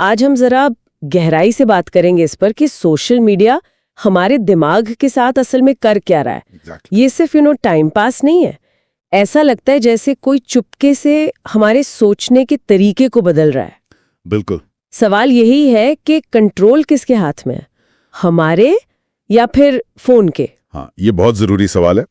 आज हम जरा गहराई से बात करेंगे इस पर कि सोशल मीडिया हमारे दिमाग के साथ असल में कर क्या रहा है। Exactly. ये सिर्फ टाइम पास नहीं है। ऐसा लगता है जैसे कोई चुपके से हमारे सोचने के तरीके को बदल रहा है। बिल्कुल। सवाल यही है कि कंट्रोल किसके हाथ में है, हमारे या फिर फोन के? हाँ, ये बहुत जरूरी सवाल है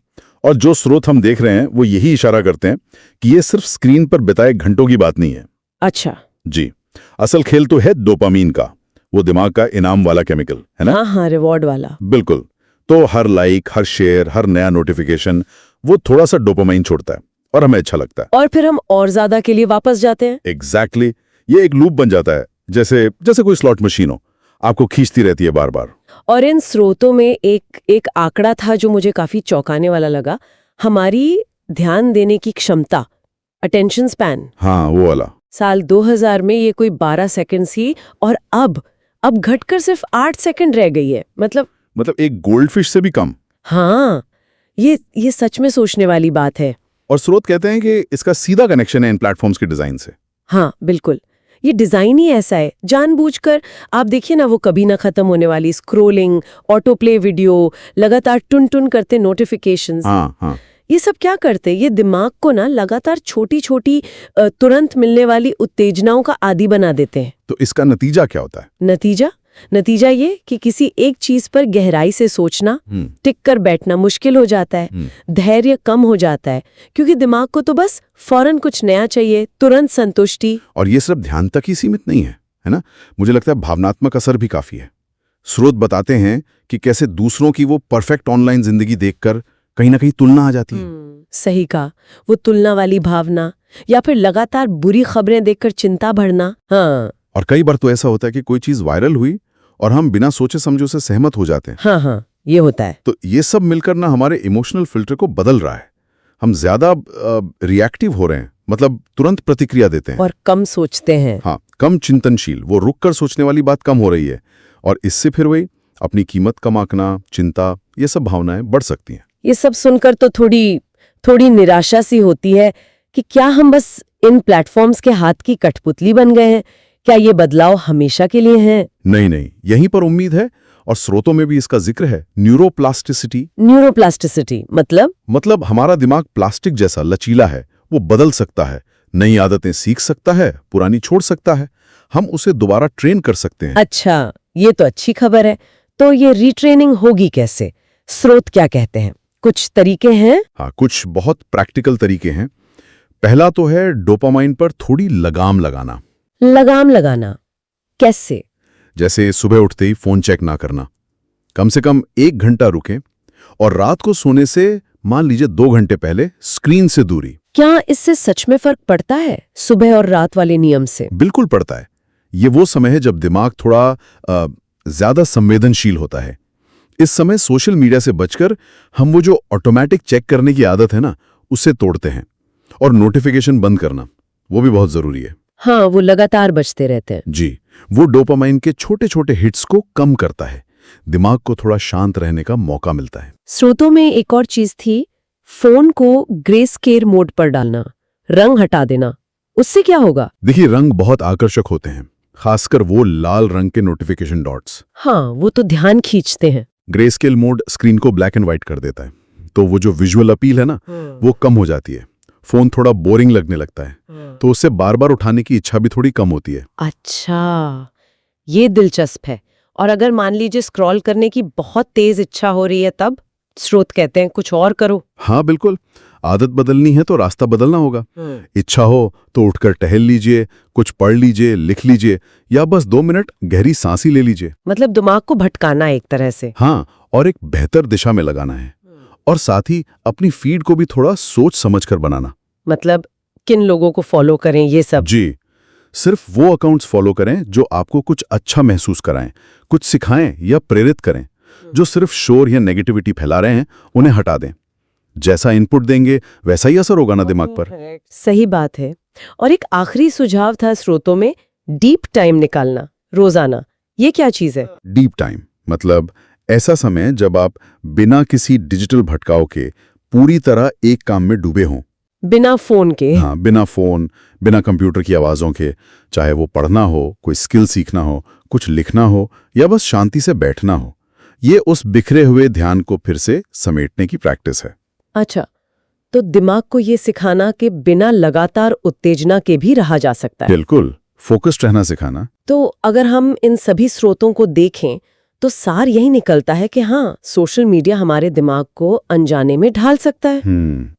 और जो स्रोत हम देख रहे हैं वो यही इशारा करते हैं कि ये सिर्फ स्क्रीन पर बिताए घंटों की बात नहीं है। अच्छा जी, असल खेल तो है डोपामीन का, वो दिमाग का इनाम वाला केमिकल है ना। हाँ हाँ, रिवॉर्ड वाला। बिल्कुल। तो हर लाइक, हर शेयर, हर नया नोटिफिकेशन वो थोड़ा सा डोपामाइन छोड़ता है और हमें अच्छा लगता है और फिर हम और ज्यादा के लिए वापस जाते हैं। एग्जैक्टली। ये एक लूप बन जाता है, जैसे जैसे कोई स्लॉट मशीन हो, आपको खींचती रहती है बार बार। और इन स्रोतों में एक आंकड़ा था जो मुझे काफी चौंकाने वाला लगा। हमारी ध्यान देने की क्षमता, अटेंशन स्पैन, हाँ वो वाला। साल 2000 में ये कोई 12 सेकंड थी और अब घटकर सिर्फ 8 सेकंड रह गई है। मतलब एक गोल्डफिश से भी कम। हाँ, ये सच में सोचने वाली बात है। और स्रोत कहते हैं कि इसका सीधा कनेक्शन है इन प्लेटफॉर्म्स के डिजाइन से। हाँ बिल्कुल, ये डिजाइन ही ऐसा है। जानबूझकर आप देखिए ना, वो कभी ना खत्म होने वाली स्क्रोलिंग, ऑटो प्ले वीडियो, लगातार टुन टुन करते नोटिफिकेशंस। हाँ। ये सब क्या करते? ये दिमाग को ना लगातार छोटी छोटी तुरंत मिलने वाली उत्तेजनाओं का आदी बना देते हैं। तो इसका नतीजा क्या होता है? नतीजा ये कि किसी एक चीज पर गहराई से सोचना, टिक कर बैठना मुश्किल हो जाता है, धैर्य कम हो जाता है, क्योंकि दिमाग को तो बस फौरन कुछ नया चाहिए, तुरंत संतुष्टि। और ये सिर्फ ध्यान तक ही सीमित नहीं है ना? मुझे लगता है भावनात्मक असर भी काफी है। स्रोत बताते हैं कि कैसे दूसरों की वो परफेक्ट ऑनलाइन जिंदगी देखकर कहीं ना कहीं तुलना आ जाती है। सही कहा, वो तुलना वाली भावना, या फिर लगातार बुरी खबरें देखकर चिंता बढ़ना। हाँ, और कई बार तो ऐसा होता है कि कोई चीज वायरल हुई और हम बिना सोचे समझे उसे सहमत हो जाते हैं। हाँ, ये होता है। तो ये सब मिलकर ना हमारे इमोशनल फिल्टर को बदल रहा है। हम ज्यादा रिएक्टिव हो रहे हैं, मतलब तुरंत प्रतिक्रिया देते हैं और कम सोचते हैं। हाँ, कम चिंतनशील, वो रुक कर सोचने वाली बात कम हो रही है और इससे फिर वही अपनी कीमत कम आंकना, चिंता, ये सब भावनाएं बढ़ सकती हैं। ये सब सुनकर तो थोड़ी निराशा सी होती है कि क्या हम बस इन प्लेटफॉर्म्स के हाथ की कठपुतली बन गए हैं? क्या ये बदलाव हमेशा के लिए है? नहीं, यहीं पर उम्मीद है। और स्रोतों में भी इसका जिक्र है, न्यूरोप्लास्टिसिटी। मतलब हमारा दिमाग प्लास्टिक जैसा लचीला है, वो बदल सकता है, नई आदतें सीख सकता है, पुरानी छोड़ सकता है, हम उसे दोबारा ट्रेन कर सकते हैं। अच्छा, ये तो अच्छी खबर है। तो ये रीट्रेनिंग होगी कैसे? स्रोत क्या कहते हैं? कुछ तरीके हैं? हाँ, कुछ बहुत प्रैक्टिकल तरीके हैं। पहला तो है डोपामाइन पर थोड़ी लगाम लगाना। कैसे? जैसे सुबह उठते ही फोन चेक ना करना, कम से कम 1 घंटा रुकें, और रात को सोने से मान लीजिए 2 घंटे पहले स्क्रीन से दूरी। क्या इससे सच में फर्क पड़ता है सुबह और रात वाले नियम से? बिल्कुल पड़ता है। ये वो समय है जब दिमाग थोड़ा ज्यादा संवेदनशील होता है। इस समय सोशल मीडिया से बचकर हम वो जो ऑटोमेटिक चेक करने की आदत है ना, उसे तोड़ते हैं। और नोटिफिकेशन बंद करना, वो भी बहुत जरूरी है। हाँ, वो लगातार बजते रहते हैं। जी, वो डोपामाइन के छोटे छोटे हिट्स को कम करता है, दिमाग को थोड़ा शांत रहने का मौका मिलता है। स्रोतों में एक और चीज थी, फोन को ग्रे स्केयर मोड पर डालना, रंग हटा देना। उससे क्या होगा? देखिए, रंग बहुत आकर्षक होते हैं, खासकर वो लाल रंग के नोटिफिकेशन डॉट्स। हाँ, वो तो ध्यान खींचते हैं। ग्रे स्केल मोड स्क्रीन को ब्लैक एंड व्हाइट कर देता है, तो वो जो विजुअल अपील है ना, वो कम हो जाती है। फोन थोड़ा बोरिंग लगने लगता है, तो उससे बार बार उठाने की इच्छा भी थोड़ी कम होती है। अच्छा, ये दिलचस्प है। और अगर मान लीजिए स्क्रॉल करने की बहुत तेज इच्छा हो रही है, तब स्रोत कहते हैं कुछ और करो। हाँ बिल्कुल, आदत बदलनी है तो रास्ता बदलना होगा। इच्छा हो तो उठकर टहल लीजिए, कुछ पढ़ लीजिए, लिख लीजिए, या बस 2 मिनट गहरी सांसी ले लीजिए। मतलब दिमाग को भटकाना एक तरह से। हाँ, और एक बेहतर दिशा में लगाना है। और साथ ही अपनी फीड को भी थोड़ा सोच समझकर बनाना। मतलब किन लोगों को फॉलो करें, ये सब? जी, सिर्फ वो अकाउंट्स फॉलो करें जो आपको कुछ अच्छा महसूस कराएं, कुछ सिखाएं या प्रेरित करें। जो सिर्फ शोर या नेगेटिविटी फैला रहे हैं, उन्हें हटा दें। जैसा इनपुट देंगे वैसा ही असर होगा ना दिमाग पर। सही बात है। और एक आखिरी सुझाव था स्रोतों में, डीप टाइम निकालना रोजाना। ये क्या चीज है? डीप टाइम मतलब ऐसा समय जब आप बिना किसी डिजिटल भटकाव के पूरी तरह एक काम में डूबे हों। बिना फोन के। हाँ, बिना फोन, बिना कंप्यूटर की आवाज़ों के, चाहे वो पढ़ना हो, कोई स्किल सीखना हो, कुछ लिखना हो या बस शांति से बैठना हो। ये उस बिखरे हुए ध्यान को फिर से समेटने की प्रैक्टिस है। अच्छा, तो दिमाग को ये सिखाना कि बिना लगातार उत्तेजना के भी रहा जा सकता है। बिल्कुल, फोकस्ड रहना सिखाना। तो अगर हम इन सभी स्रोतों को देखें तो सार यही निकलता है कि हाँ, सोशल मीडिया हमारे दिमाग को अनजाने में ढाल सकता है।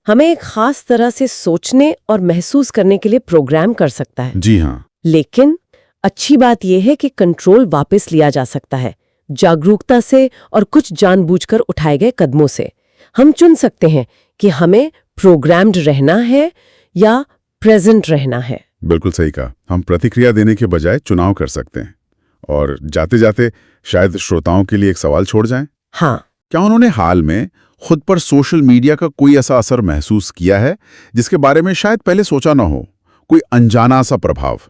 हमें एक खास तरह से सोचने और महसूस करने के लिए प्रोग्राम कर सकता है। जी हाँ। लेकिन अच्छी बात यह है कि कंट्रोल वापस लिया जा सकता है, जागरूकता से और कुछ जानबूझकर उठाए गए कदमों से। हम चुन सकते हैं कि हमें प्रोग्राम्ड रहना है या प्रेजेंट रहना है। बिल्कुल सही कहा। हम प्रतिक्रिया देने के बजाय चुनाव कर सकते हैं। और जाते जाते शायद श्रोताओं के लिए एक सवाल छोड़ जाएं। हाँ, क्या उन्होंने हाल में खुद पर सोशल मीडिया का कोई ऐसा असर महसूस किया है जिसके बारे में शायद पहले सोचा ना हो, कोई अनजाना सा प्रभाव?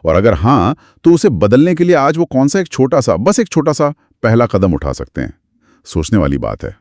और अगर हाँ, तो उसे बदलने के लिए आज वो कौन सा एक छोटा सा पहला कदम उठा सकते हैं? सोचने वाली बात है।